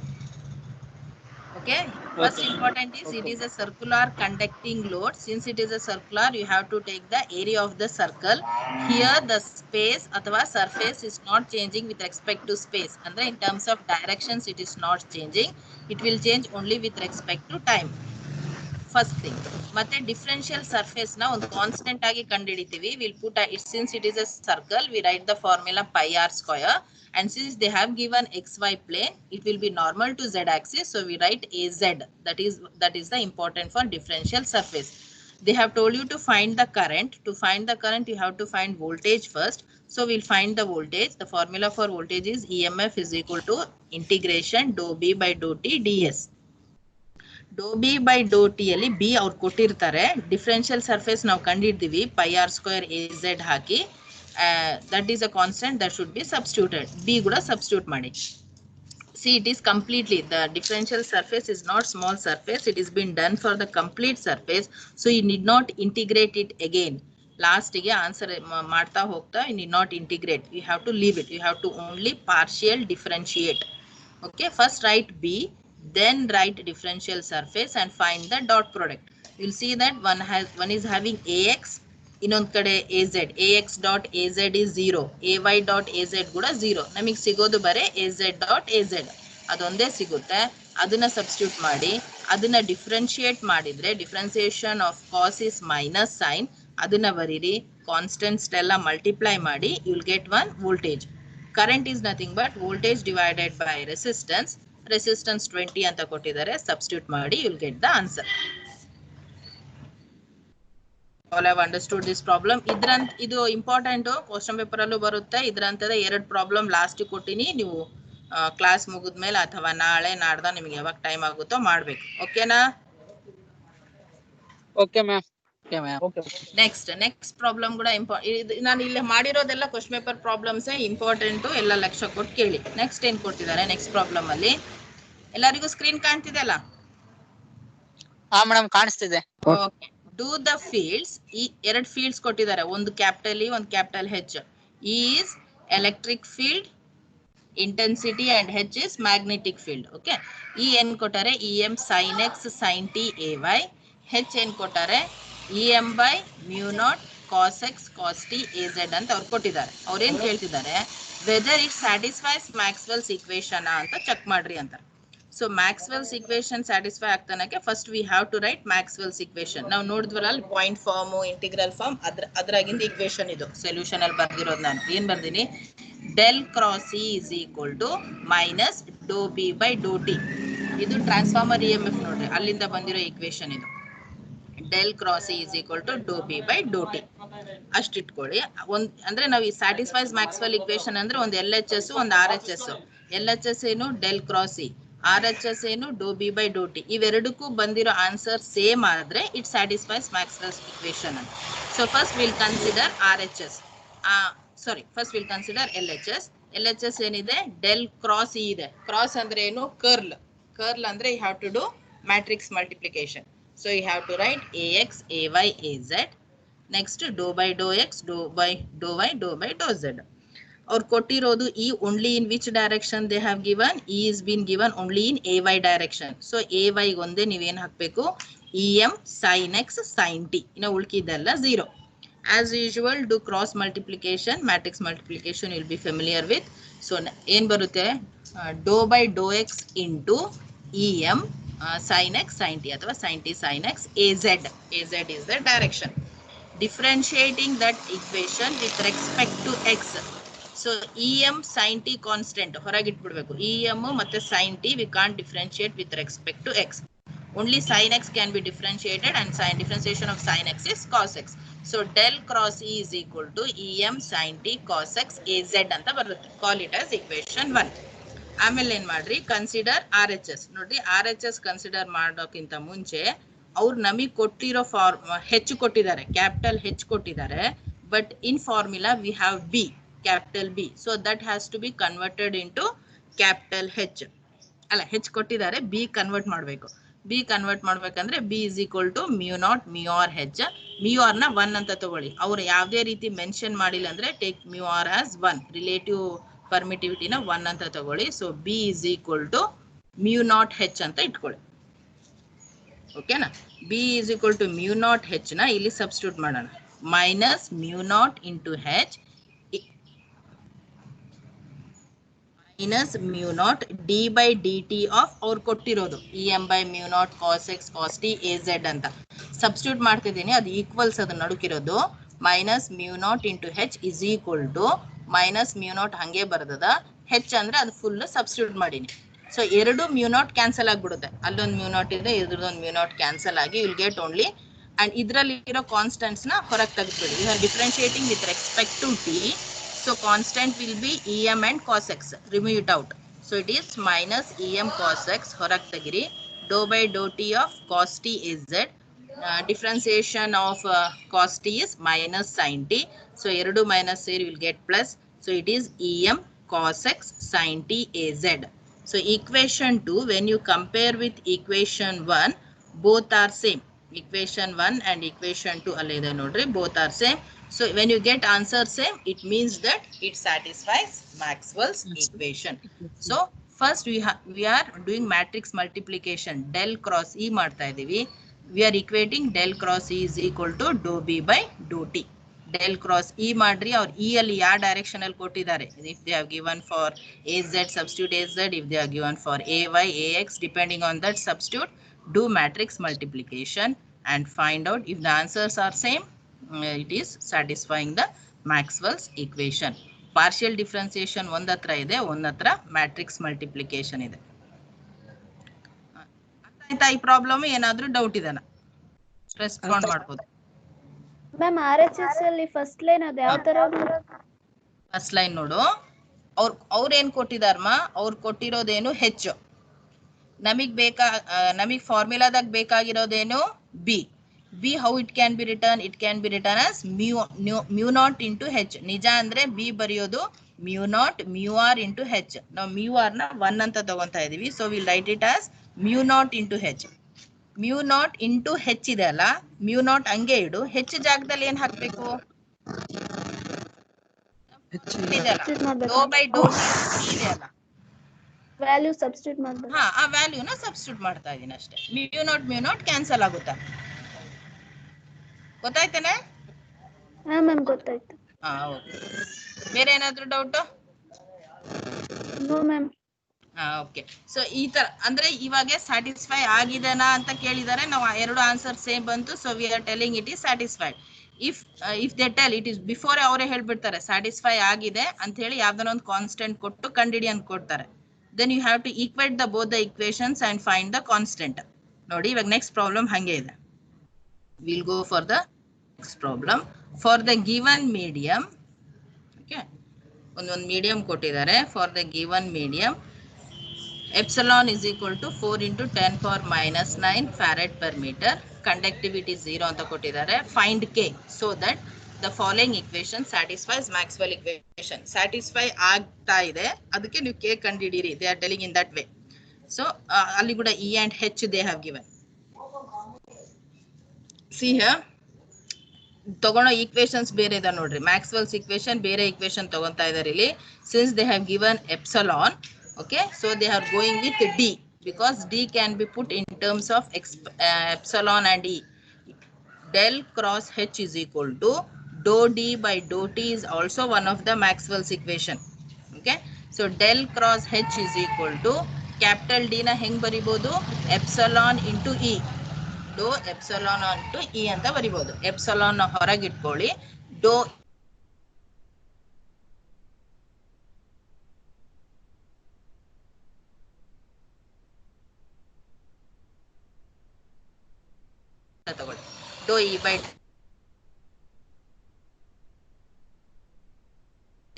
Okay, first important is it is a circular conducting load. Since it is a circular, you have to take the area of the circle. Here the space athava surface is not changing with respect to space. Andre in terms of directions it is not changing. It will change only with respect to time. First thing. Matte differential surface na ಒಂದು constant ಆಗಿ ಕಂಡುಹಿಡಿತೀವಿ. We'll put it, since it is a circle, we write the formula pi r square. And since they have given xy plane, it will be normal to z axis, so we write az. That is the important for differential surface. They have told you to find the current. To find the current, you have to find voltage first. So we'll find the voltage. The formula for voltage is EMF is equal to integration dou b by dou t ds. Dou b by dou t ಅಲ್ಲಿ b ಅವ್ರು ಕೊಟ್ಟಿರ್ತಾರೆ. Differential surface ನಾವು ಕಂಡಿದ್ದೀವಿ, pi r square az hockey. That is a constant that should be substituted. B ಕೂಡ substitute ಮಾಡಿ. See, it is completely, the differential surface is not small surface. It is been done for the complete surface. So you need not integrate it again. Last ಗೆ answer ಮಾಡ್ತಾ ಹೋಗ್ತಾ you need not integrate. You have to leave it. You have to only partial differentiate. Okay, first write B, then write differential surface and find the dot product. You'll see that one is having AX. ಇನ್ನೊಂದು ಕಡೆ az, ax dot az is 0, ay dot az ಕೂಡ 0. ನಮಗೆ ಸಿಗೋದು ಬರೀ az dot az, ಅದೊಂದೇ ಸಿಗುತ್ತೆ. ಅದನ್ನ substitute ಮಾಡಿ, ಅದನ್ನ ಡಿಫ್ರೆನ್ಶಿಯೇಟ್ ಮಾಡಿದ್ರೆ differentiation of cos is minus sine, ಅದನ್ನ ಬರೀರಿ. ಕಾನ್ಸ್ಟೆಂಟ್ಸ್ ಎಲ್ಲ ಮಲ್ಟಿಪ್ಲೈ ಮಾಡಿ, you will get one voltage. Current is nothing but voltage divided by resistance. Resistance 20 ಅಂತ ಕೊಟ್ಟಿದ್ದಾರೆ, ಸಬ್ಸ್ಟಿಟ್ಯೂಟ್ ಮಾಡಿ, you will get the answer. All have understood this problem. ಇದು important, question paper ಅಲ್ಲೂ ಬರುತ್ತೆ. ಇದ್ರಂತದ 2 ಪ್ರಾಬ್ಲಮ್ ಲಾಸ್ಟ್ ಕೊಟ್ಟಿನಿ. ನೀವು class ಮುಗಿದ್ಮೇಲೆ ಅಥವಾ ನಾಳೆ ನಾಡ್ದ ನಿಮ್ಗೆ ಯಾವಾಗ ಟೈಮ್ ಆಗುತ್ತೋ ಮಾಡ್ಬೇಕು. ಓಕೆನಾ? Okay ma'am. ನೆಕ್ಸ್ಟ್ ಪ್ರಾಬ್ಲಮ್ ಕೂಡ ನಾನು ಇಲ್ಲಿ ಮಾಡಿರೋದೆಲ್ಲ ಕ್ವಶನ್ ಪೇಪರ್ ಪ್ರಾಬ್ಲಮ್ಸ್ ಇಂಪಾರ್ಟೆಂಟ್, ಎಲ್ಲ ಲಕ್ಷ ಕೊಟ್ಟು ಕೇಳಿ. ನೆಕ್ಸ್ಟ್ ಏನ್ ಕೊಟ್ಟಿದ್ದಾರೆ ನೆಕ್ಸ್ಟ್ ಪ್ರಾಬ್ಲಮ್ ಅಲ್ಲಿ? ಎಲ್ಲರಿಗೂ ಸ್ಕ್ರೀನ್ ಕಾಣ್ತಿದೆ ಅಲ್ಲ? ಹಾ ಮೇಡಮ್, ಕಾಣಿಸ್ತಿದೆ. Okay, do the fields. ಈ 2 ಫೀಲ್ಡ್ಸ್ ಕೊಟ್ಟಿದ್ದಾರೆ, ಒಂದು ಕ್ಯಾಪಿಟಲ್ ಇ, ಒಂದು capital H. E is electric field intensity and h is magnetic field. Okay, E ಏನ್ ಕೊಟ್ಟಾರೆ? em sin x sin t ay. h ಏನ್ ಕೊಟ್ಟಾರೆ? em by mu naught cos x cos t az ಅಂತ ಅವ್ರು ಕೊಟ್ಟಿದ್ದಾರೆ. ಅವ್ರೇನ್ ಕೇಳ್ತಿದ್ದಾರೆ, whether it satisfies Maxwell's equation ಅಂತ check ಮಾಡ್ರಿ ಅಂತ. ಸೊ ಮ್ಯಾಕ್ಸ್ವೆಲ್ಸ್ ಇಕ್ವೇಶನ್ ಸ್ಯಾಟಿಸ್ಫೈ ಆಗ್ತಾನಕ್ಕೆ first we have to write Maxwell's equation. ನಾವು ನೋಡಿದ್ವಲ್ಲ ಅಲ್ಲಿ ಪಾಯಿಂಟ್ ಫಾರ್ಮ್, ಇಂಟಿಗ್ರಲ್ ಫಾರ್ಮ್, ಅದ್ರಾಗಿಂದ ಇಕ್ವೇಶನ್ ಇದು ಸೊಲ್ಯೂಷನ್ ಅಲ್ಲಿ ಬರ್ದಿರೋದು. ನಾನು ಏನ್ ಬರ್ದೀನಿ? Del cross E is equal to minus Dow B by Dow T. ಇದು ಟ್ರಾನ್ಸ್ಫಾರ್ಮರ್ EMF ನೋಡ್ರಿ, ಅಲ್ಲಿಂದ ಬಂದಿರೋ ಇಕ್ವೇಶನ್ ಇದು. Del cross E is equal to Dow B by Dow T ಅಷ್ಟು ಇಟ್ಕೊಳ್ಳಿ. ಅಂದ್ರೆ ನಾವು ಈ ಸ್ಯಾಟಿಸ್ಫೈಸ್ ಮ್ಯಾಕ್ಸ್ವೆಲ್ ಇಕ್ವೇಶನ್ ಅಂದ್ರೆ ಒಂದು ಎಲ್ ಎಚ್ ಎಸ್ ಒಂದು R H S. L H S ಏನು del cross E, R H S ಏನು doe B by Dow T. ಇವೆರಡಕ್ಕೂ ಬಂದಿರೋ ಆನ್ಸರ್ ಸೇಮ್ ಆದ್ರೆ ಇಟ್ ಸ್ಯಾಟಿಸ್ಫೈಸ್ ಮ್ಯಾಕ್ಸ್ವೆಲ್ ಇಕ್ವೇಶನ್ ಅಂತ. So first will consider R H S, first will consider L H S. L H S ಏನಿದೆ del cross E ಇದೆ. Cross ಅಂದ್ರೆ ಏನು curl. Curl ಅಂದ್ರೆ you have to do matrix multiplication. So you have to write A X A Y A Z. Next do by Dow X Dow by Dow Y Dow by Dow Z. ಅವ್ರು ಕೊಟ್ಟಿರೋದು E only in which direction they have given, E is been given only in A Y direction. So A Y ಒಂದೇ ನೀವೇನ್ ಹಾಕ್ಬೇಕು, E M sine X sine T, ಇನ್ನು ಉಳ್ಕಿದ್ದೆಲ್ಲ 0. As usual do cross multiplication, matrix multiplication you'll be familiar with. So ಏನ್ ಬರುತ್ತೆ, do by Dow X into E M sin x sin t ಅಥವಾ sin t sin x az. Az is the direction. Differentiating that equation with respect to x. So em sin t constant ಹೊರಗಿಟ್ಬಿಡ್ಬೇಕು. em ಮತ್ತೆ sin t we can't differentiate with respect to x. Only sin x can be differentiated and differentiation of sin x is cos x. So del cross e is equal to em sin t cos x az ಅಂತ ಬರುತ್ತೆ. Call it as equation 1. ಆಮೇಲೆ ಏನ್ ಮಾಡ್ರಿ, consider R H S. ನೋಡ್ರಿ R H S consider ಮಾಡೋಕ್ಕಿಂತ ಮುಂಚೆ ಅವ್ರು ನಮಗೆ ಕೊಟ್ಟಿರೋ ಹೆಚ್ಚು ಕೊಟ್ಟಿದ್ದಾರೆ, ಕ್ಯಾಪಿಟಲ್ ಹೆಚ್ ಕೊಟ್ಟಿದ್ದಾರೆ. But in formula we have B, capital B. So that has to be converted into capital H. ಅಲ್ಲ, ಹೆಚ್ ಕೊಟ್ಟಿದ್ದಾರೆ, ಬಿ ಕನ್ವರ್ಟ್ ಮಾಡಬೇಕು. ಬಿ ಕನ್ವರ್ಟ್ ಮಾಡ್ಬೇಕಂದ್ರೆ B is equal to mu naught mu R H. Mu R ನ 1 ಅಂತ ತಗೊಳ್ಳಿ. ಅವ್ರು ಯಾವುದೇ ರೀತಿ ಮೆನ್ಷನ್ ಮಾಡಿಲ್ಲ ಅಂದ್ರೆ take mu R as 1. Relative ಪರ್ಮಿಟಿವಿಟಿನ 1 ಅಂತ ತಗೊಳ್ಳಿ. So B is equal to mu naught H ಅಂತ ಇಟ್ಕೊಳ್ಳಿ. ಓಕೆನಾ? B is equal to mu naught H ನ ಇಲ್ಲಿ ಸಬ್ಸ್ಟಿಟ್ಯೂಟ್ ಮಾಡೋಣ. Minus mu naught into H minus mu naught D by D T of ಅವ್ರು ಕೊಟ್ಟಿರೋದು E M by mu naught cos X cos T A Z ಅಂತ substitute ಮಾಡ್ತಿದ್ದೀನಿ. ಅದು equals ಅದು ನಡುಕಿರೋದು. Minus mu naught into H is equal to minus mu naught ಹಂಗೆ ಬರ್ತದ. H ಅಂದ್ರೆ ಅದು ಫುಲ್ ಸಬ್ಸ್ಟಿಟ್ಯೂಟ್ ಮಾಡೀನಿ. ಸೊ ಎರಡು ಮ್ಯೂ ನಾಟ್ ಕ್ಯಾನ್ಸಲ್ ಆಗ್ಬಿಡುತ್ತೆ. ಅಲ್ಲೊಂದು ಮ್ಯೂ ನಾಟ್ ಇದೆ, ಇದ್ರದೊಂದು ಮ್ಯೂ ನಾಟ್ ಕ್ಯಾನ್ಸಲ್ ಆಗಿ ವಿಲ್ ಗೆಟ್ ಓನ್ಲಿ. ಅಂಡ್ ಇದರಲ್ಲಿ ಇರೋ ಕಾನ್ಸ್ಟೆಂಟ್ಸ್ ನ ಹೊರಗೆ ತೆಗೆದ್ಬಿಡಿ. You are differentiating with respect to T. So constant will be em and cos x. Remove it out. So it is minus em cos x. ಹೊರಗೆ ತೆಗಿರಿ. Dou by dou t of cos t is z. Differentiation of cos t is minus sin t. So ಎರಡು minus here will get plus. So it is em cos x sin t az. So equation 2 when you compare with equation 1 both are same. Equation 1 and equation 2 ಅಲ್ಲಿದೆ ನೋಡ್ರಿ, both are same. So when you get answer same, it means that it satisfies Maxwell's equation. So first we are doing matrix multiplication. Del cross E ಮಾಡ್ತಾ ಇದೀವಿ. We are equating del cross E is equal to dou B by dou T. Del cross E ಮಾಡ್ರಿ. ಅವ್ರು E ಅಲ್ಲಿ ಯಾವ direction ಅಲ್ಲಿ ಕೊಟ್ಟಿದ್ದಾರೆ. If they have given for AZ, substitute AZ. If they have given for AY, AX, depending on that substitute, do matrix multiplication and find out if the answers are same. It is satisfying the Maxwell's equation. Partial differentiation ಒಂದ್ ಹತ್ರ ಇದೆ, ಒಂದ್ ಹತ್ರ matrix multiplication ಇದೆ. ಆಯ್ತಾ? ಈ problem ಏನಾದ್ರೂ doubt ಇದೆನಾ? ರೆಸ್ಪಾಂಡ್ ಮಾಡ್ಬೋದು. ಮ್ಯಾಮ್ ಆರ್ ಎಚ್ ಎಸ್ ಅಲ್ಲಿ ಫಸ್ಟ್ ಲೈನ್ ಅದು ಯಾವ ತರ? ಫಸ್ಟ್ ಲೈನ್ ನೋಡು. ಅವ್ರು ಏನ್ ಕೊಟ್ಟಿದಾರಮ್ಮ, ಅವ್ರು ಕೊಟ್ಟಿರೋದೇನು ಹೆಚ್ಚು. ನಮಗ್ ಫಾರ್ಮುಲಾದಾಗ ಬೇಕಾಗಿರೋದೇನು B. B how it can be written? It can be written as mu naught into h. ನಿಜ ಅಂದ್ರೆ b ಬರೆಯೋದು mu naught mu r into h. ನಾವು mu r ನ 1 ಅಂತ ತಗೊಂತಾ ಇದೀವಿ. So we'll write it as mu naught into h. mu naught into h ಇದೆ ಅಲ್ಲ, mu naught ಹಂಗೆ ಇಡು. h ಜಾಗದಲ್ಲಿ ಏನ್ ಹಾಕ್ಬೇಕು? dou by dou ಇದೆ ಅಲ್ಲ, ವ್ಯಾಲ್ಯೂ ಸಬ್ಸ್ಟಿಟ್ಯೂಟ್ ಮಾಡ್ಬೇಕು. ಹಾ, ಆ ವ್ಯಾಲ್ಯೂನ ಸಬ್ಸ್ಟಿಟ್ಯೂಟ್ ಮಾಡ್ತಾ ಇದೀನಿ ಅಷ್ಟೇ. mu naught ಕ್ಯಾನ್ಸಲ್ ಆಗುತ್ತಾ? ಗೊತ್ತಾಯ್ತಾನೆ? ಹಾ ಮ್ಯಾಮ್ ಗೊತ್ತಾಯ್ತು. ಹಾ, ಓಕೆ. ಬೇರೆ ಏನಾದ್ರು ಡೌಟ್? No ma'am. ಹಾ, ಓಕೆ. ಸೊ ಈ ತರ ಅಂದ್ರೆ ಇವಾಗ ಸ್ಯಾಟಿಸ್ಫೈ ಆಗಿದೆನಾ ಅಂತ ಕೇಳಿದಾರೆ. ನಾವು ಎರಡು ಆನ್ಸರ್ ಸೇಮ್ ಬಂತು. So we are telling it is satisfied. If they tell it is before ಅವರೇ ಹೇಳ್ಬಿಡ್ತಾರೆ ಸ್ಯಾಟಿಸ್ಫೈ ಆಗಿದೆ ಅಂತ ಹೇಳಿ ಯಾವ್ದಾರ ಒಂದು ಕಾನ್ಸ್ಟೆಂಟ್ ಕೊಟ್ಟು ಕಂಡಿಡಿ ಅಂತ ಕೊಡ್ತಾರೆ. Then you have to equate the both the equations and find the constant. ನೋಡಿ ಇವಾಗ ನೆಕ್ಸ್ಟ್ ಪ್ರಾಬ್ಲಮ್ ಹಂಗೆ ಇದೆ. We'll go for the next problem. For the given medium, okay, one medium ಕೊಟ್ಟಿದ್ದಾರೆ. For the given medium, epsilon is equal to 4 into 10 power minus 9 farad per meter. Conductivity 0 ಅಂತ ಕೊಟ್ಟಿದ್ದಾರೆ. Find K so that the following equation satisfies Maxwell equation. Satisfy ಆಗ್ತಾ ಇದೆ, ಅದಕ್ಕೆ ನೀವು K ಕಂಡುಹಿಡಿಯಿರಿ. They are telling in that way. So ಅಲ್ಲಿ ಕೂಡ E and H they have given. See here, ತಗೊಳ್ಳೋ ಈಕ್ವೇಶನ್ಸ್ ಬೇರೆ ಇದೆ ನೋಡ್ರಿ. ಮ್ಯಾಕ್ಸ್ವೆಲ್ಸ್ ಈಕ್ವೇಶನ್ ಬೇರೆ ಈಕ್ವೇಶನ್ ತಗೊಂತಾ ಇದ್ದಾರೆ ಇಲ್ಲಿ. Since they have given epsilon, okay, so they are going with D because D can be put in terms of epsilon and E. Del cross H is equal to dou D by dou T is also one of the Maxwell's equation. Okay, so del cross H is equal to capital D na heng baribodu epsilon into E. Doe epsilon into E ಅಂತ ಬರಿಬಹುದು. Epsilon ಹೊರಗಿಟ್ಕೊಳ್ಳಿ. Doe ತಗೊಳ್ಳಿ. Doe E by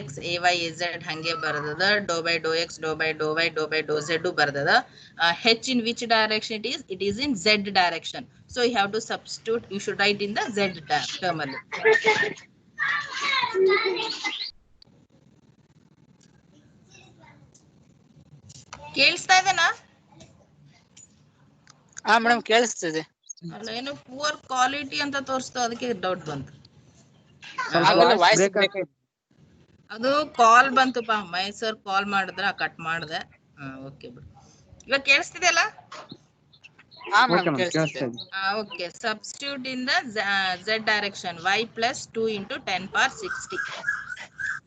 X A Y A Z ಹಂಗೆ ಬರ್ತದ. Doe by Dow X, Dow by Dow Y, Dow by Dow Z ಬರ್ತದ. H in which direction it is? It is in Z direction. So you have to substitute. You should write in the Z term. ಕೇಳಿಸ್ತಾ ಇದೆನಾ? ಹಾ madam ಕೇಳಿಸ್ತಿದೆ. ಅಲ್ಲ ಏನೋ poor quality ಅಂತ ತೋರಿಸ್ತು, ಅದಕ್ಕೆ doubt ಬಂತು. ಅದು ಕಾಲ್ ಬಂತುಪ್ಪ, ಮೈಸೂರ್ ಕಾಲ್ ಮಾಡಿದ್ರ ಕಟ್ ಮಾಡ್ದೆ. ಓಕೆ ಬಿಡು. ಇವಾಗ ಕೇಳಿಸ್ತಿದೆಯಲ್ಲ? Okay, substitute in the Z direction y plus 2 into 10 power 60.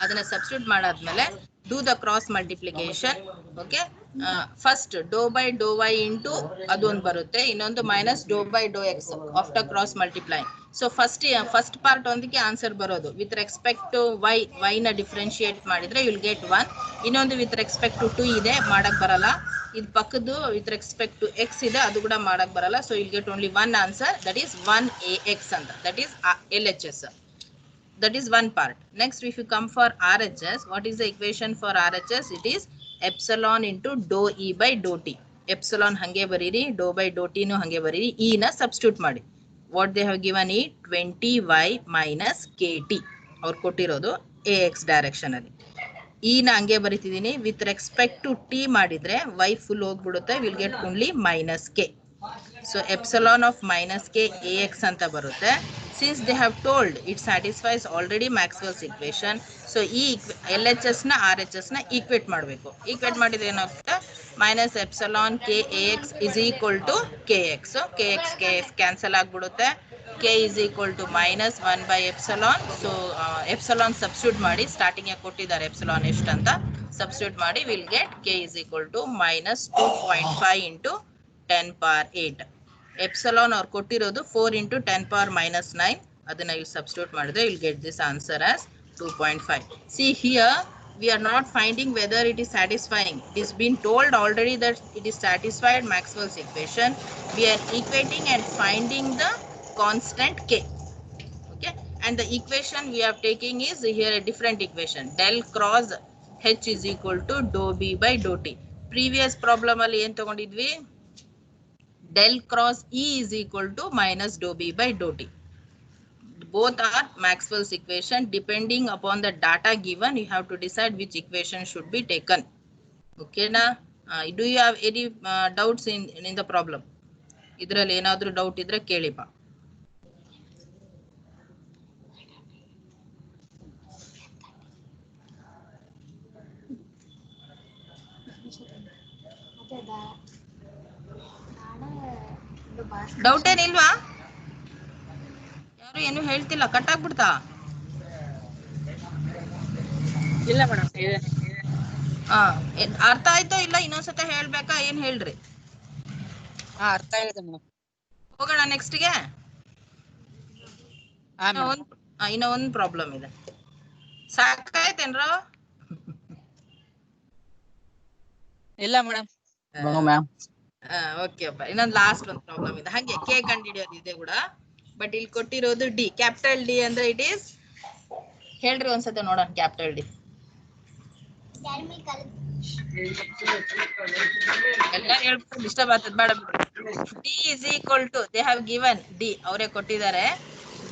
ಅದನ್ನ ಸಬ್ಸ್ಟಿಟ್ಯೂಟ್ ಮಾಡಾದ್ಮೇಲೆ do the cross multiplication. Okay, first do by Dow Y into ಅದೊಂದು ಬರುತ್ತೆ, ಇನ್ನೊಂದು minus do by Dow X after cross multiply. So first part ಒಂದಕ್ಕೆ answer ಬರೋದು with respect to Y ನ differentiate ಮಾಡಿದ್ರೆ will get 1. ಇನ್ನೊಂದು with respect to 2 ಇದೆ, ಮಾಡಕ್ ಬರಲ್ಲ. ಇದು ಪಕ್ಕದ್ದು ವಿತ್ ರೆಸ್ಪೆಕ್ಟ್ ಟು ಎಕ್ಸ್ ಇದೆ, ಅದು ಕೂಡ ಮಾಡಕ್ ಬರಲ್ಲ. So will get only one answer, that is 1ax ಅಂತ, that is LHS. That is one part. Next, if you come for RHS, what is the equation for RHS? It is epsilon into dou E by dou T. Epsilon hange bariri, dou by dou T nu hange bariri, E na substitute ಮಾಡಿ. What they have given E 20y minus kt. ಅವ್ರು ಕೊಟ್ಟಿರೋದು AX direction ಅಲ್ಲಿ. E ನ ಹಂಗೆ ಬರೀತಿದ್ದೀನಿ. With respect to T ಮಾಡಿದ್ರೆ y full ಹೋಗ್ಬಿಡುತ್ತೆ, will get only minus k. So epsilon of minus k ax ಅಂತ ಬರುತ್ತೆ. Since they have told it satisfies already Maxwell's equation, so ಈ LHS ನ RHS ನ ಈಕ್ವೇಟ್ ಮಾಡಬೇಕು. ಈಕ್ವೇಟ್ ಮಾಡಿದ್ರೆ ಏನಾಗುತ್ತೆ? Minus epsilon K ax is equal to kx. So kx cancel ಆಗ್ಬಿಡುತ್ತೆ. k is equal to minus 1 by epsilon. So epsilon substitute ಮಾಡಿ, starting ಕೊಟ್ಟಿದ್ದಾರೆ epsilon ಎಷ್ಟು ಅಂತ, substitute ಮಾಡಿ will get k is equal to minus 2.5 into 10 power 8. Epsilon ಅವ್ರು ಕೊಟ್ಟಿರೋದು 4 into 10 power minus 9. ಅದನ್ನ you substitute ಮಾಡಿದ್ರೆ you'll get this answer as 2.5. See here, we are not finding whether it is satisfying. It is been told already that it is satisfied Maxwell's equation. We are equating and finding the constant k. Okay, and the equation we are taking is here a different equation. Del cross H is equal to dou B by dou T. Previous problem ಅಲ್ಲಿ ಏನು ತಗೊಂಡಿದ್ವಿ? Del cross E is equal to minus dou B by dou T. Both are Maxwell's equation. Depending upon the data given, you have to decide which equation should be taken. Okay na? Do you have any doubts in the problem? Idರಲ್ಲಿ ಏನಾದರೂ doubt ಇದ್ರೆ ಕೇಳಿಪ್ಪ. Doubt ಏನಿಲ್ವಾ? ಯಾರು ಏನು ಹೇಳ್ತಿಲ್ಲ, cut ಆಗ್ಬಿಡ್ತಾ? ಇಲ್ಲ madam, ಅರ್ಥ ಆಯ್ತೋ ಇಲ್ಲ ಇನ್ನೊಂದ್ಸತ ಹೇಳ್ಬೇಕಾ? ಏನ್ ಹೇಳ್ರಿ? ಅರ್ಥ ಆಗಿದೆ ಮೇಡಮ್. ಹೋಗೋಣ ನೆಕ್ಸ್ಟ್ಗೆ. ಇನ್ನ ಒಂದ್ ಪ್ರಾಬ್ಲಮ್ ಇದೆ, ಸಾಕಾಯ್ತೇನ್ರ? ಇಲ್ಲ ಮೇಡಮ್. ಓಕೆ ಅಪ್ಪ, ಇನ್ನೊಂದು ಲಾಸ್ಟ್ ಒಂದು ಪ್ರಾಬ್ಲಮ್ ಇದೆ, ಹಂಗೆ ಕೆ ಕಂಡು ಹಿಡಿಯೋದು ಇದೆ ಕೂಡ. ಬಟ್ ಇಲ್ಲಿ ಕೊಟ್ಟಿರೋದು ಡಿ. ಕ್ಯಾಪಿಟಲ್ ಡಿ ಅಂದ್ರೆ ಇಟ್ ಈಸ್, ಹೇಳ್ರಿ ಒಂದ್ಸತಿ ನೋಡೋಣ ಕ್ಯಾಪಿಟಲ್ ಡಿ. ಎಲ್ಲ ಹೇಳ್ಬಿಟ್ಟು ಡಿಸ್ಟರ್ಬ್ ಆಗ್ತದೆ, ಬೇಡ ಬಿಡ್ರಿ. D is equal to, they have given D, ಅವರೇ ಕೊಟ್ಟಿದ್ದಾರೆ.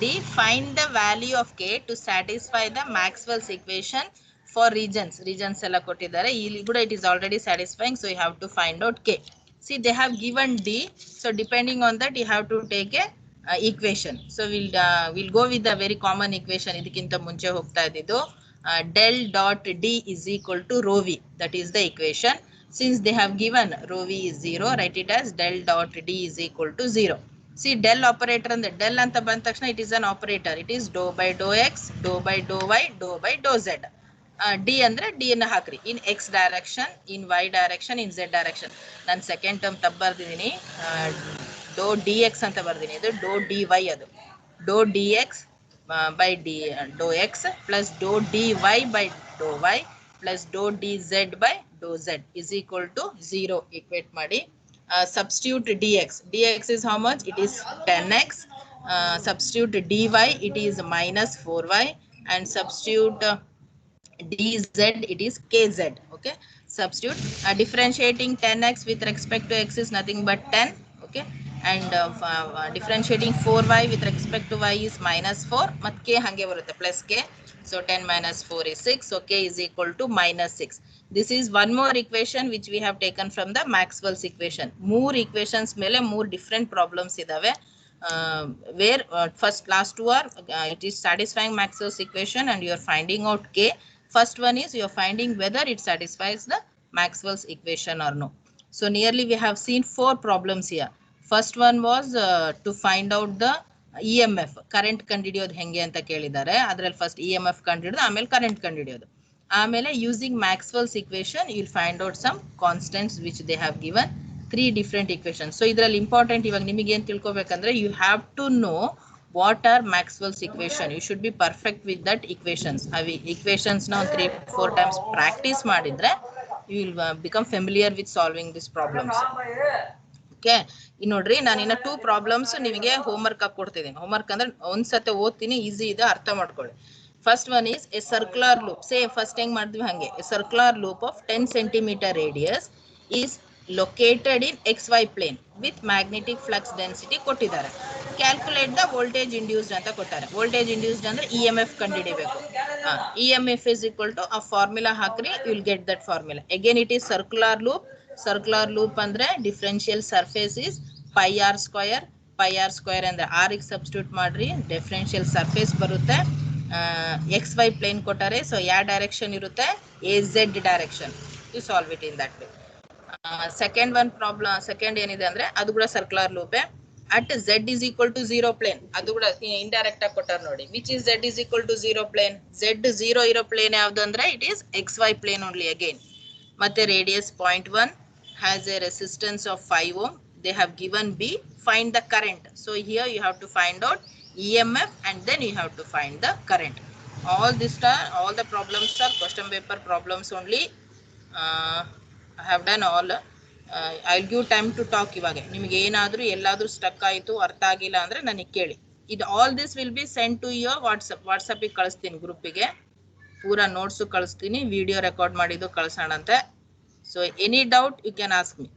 D, find the value of K to satisfy the Maxwell's equation for regions ಎಲ್ಲ ಕೊಟ್ಟಿದ್ದಾರೆ. ಇಲ್ಲಿ ಕೂಡ it is already satisfying, so you have to find out K. See, they have given D, so depending on that you have to take a equation. So we'll go with the very common equation. ಇದಕ್ಕಿಂತ ಮುಂಚೆ ಹೋಗ್ತಾ ಇದ್ದಿದ್ದು del dot D is equal to rho V. That is the equation. Since they have given rho V is 0, write it as del dot D is equal to 0. See, del operator and the del anta ಬಂದ ತಕ್ಷಣ it is an operator. It is dou by dou x, dou by dou y, dou by dou z. D ಅಂದ್ರೆ D ಅನ್ನ ಹಾಕ್ರಿ, ಇನ್ X direction, ಇನ್ Y direction, ಇನ್ Z direction. ನಾನು second term ತಪ್ಪು ಬರ್ದಿದ್ದೀನಿ, ಡೋ D X ಅಂತ ಬರ್ದಿನಿ, ಇದು ಡೋ D Y. ಅದು doe D X by D doe X plus Dow D Y by Dow Y plus Dow D Z by Dow Z is equal to 0. Equate ಮಾಡಿ. Substitute D X. D X is how much? It is 10x. Substitute D Y, it is minus 4y. and substitute dz, it is kz. Okay, substitute. Differentiating 10x with respect to x is nothing but 10. Okay, and differentiating 4y with respect to y is minus 4. Mat k hange barutte plus k. So 10 minus 4 is 6. So k is equal to minus 6. This is one more equation which we have taken from the Maxwell's equation. More equations mele more different problems idave. Where first last two are it is satisfying Maxwell's equation and you are finding out k. First one is you are finding whether it satisfies the Maxwell's equation or no. So nearly we have seen 4 problems here. First one was to find out the EMF, current ಕಂಡುಹಿಡಿಯೋದು ಹೆಂಗೆ ಅಂತ ಕೇಳಿದ್ದಾರೆ. ಅದರಲ್ಲಿ first EMF ಕಂಡುಹಿಡಿದು ಆಮೇಲೆ current ಕಂಡುಹಿಡಿಯೋದು. ಆಮೇಲೆ using Maxwell's equation you will find out some constants which they have given 3 different equations. So ಇದರಲ್ಲಿ important ಇವಾಗ ನಿಮಗೆ ಏನು ತಿಳ್ಕೊಬೇಕಂದ್ರೆ you have to know what are Maxwell's equation. You should be perfect with that equations. Equations now 3-4 times practice ಮಾಡಿದ್ರೆ you will become familiar with solving these problems. Okay, ಇನ್ನು ನೋಡ್ರಿ ನಾನು ಇನ್ನ 2 problems ನಿಮಗೆ ಹೋಮ್ವರ್ಕ್ ಆಗಿ ಕೊಡ್ತಿದ್ದೀನಿ. ಹೋಮ್ವರ್ಕ್ ಅಂದ್ರೆ ಒಂದ್ಸತಿ ಓದ್ತೀನಿ, ಈಸಿ ಇದೆ, ಅರ್ಥ ಮಾಡ್ಕೊಳ್ಳಿ. First one is a circular loop. Say first ಹೆಂಗ್ ಮಾಡಿದ್ವಿ ಹಂಗೆ. A circular loop of 10 centimeter radius is located in xy plane with magnetic flux density ಕೊಟ್ಟಿದ್ದಾರೆ. Calculate the voltage induced ಅಂತ ಕೊಟ್ಟಾರೆ. Voltage induced ಅಂದ್ರೆ EMF ಕಂಡುಹಿಡಿಬೇಕು. EMF is equal to a formula ಹಾಕ್ರಿ, you will get that formula. Again it is circular loop. Circular loop ಅಂದ್ರೆ differential surface is pi r square. Pi r square ಅಂದ್ರೆ r ಗೆ substitute ಮಾಡ್ರಿ, differential surface ಬರುತ್ತೆ. XY plane ಕೊಟ್ಟಾರೆ, so ಯಾವ direction ಇರುತ್ತೆ? AZ direction. You solve it in that way. Second one problem, second ಏನಿದೆ ಅಂದ್ರೆ ಅದು ಕೂಡ circular loop. at z is equal to 0 plane, ಅದು ಕೂಡ ಇಂಡೈರೆಕ್ಟ್ ಆಗಿ ಕೊಟ್ಟಾರ ನೋಡಿ. which is z is equal to 0 plane? z 0 ಇರೋ ಪ್ಲೇನ್ ಯಾವ್ದು ಅಂದ್ರೆ it is xy plane only again. ಮತ್ತೆ radius 0.1 has a resistance of 5 ohm. They have given B, find the current. So here you have to find out EMF and then you have to find the current. All the problems are question paper problems only. I have done all. I'll give time to talk. ಇವಾಗ ನಿಮಗೆ ಏನಾದರೂ ಎಲ್ಲಾದರೂ stuck ಆಯಿತು, ಅರ್ಥ ಆಗಿಲ್ಲ ಅಂದ್ರೆ ನನಗೆ ಕೇಳಿ. ಇದು all this will be send to your ವಾಟ್ಸಪ್ಪಿಗೆ ಕಳಿಸ್ತೀನಿ, ಗ್ರೂಪಿಗೆ ಪೂರಾ ನೋಟ್ಸು ಕಳಿಸ್ತೀನಿ, ವಿಡಿಯೋ ರೆಕಾರ್ಡ್ ಮಾಡಿದ್ದು ಕಳ್ಸೋಣಂತೆ. So any doubt you can ask me.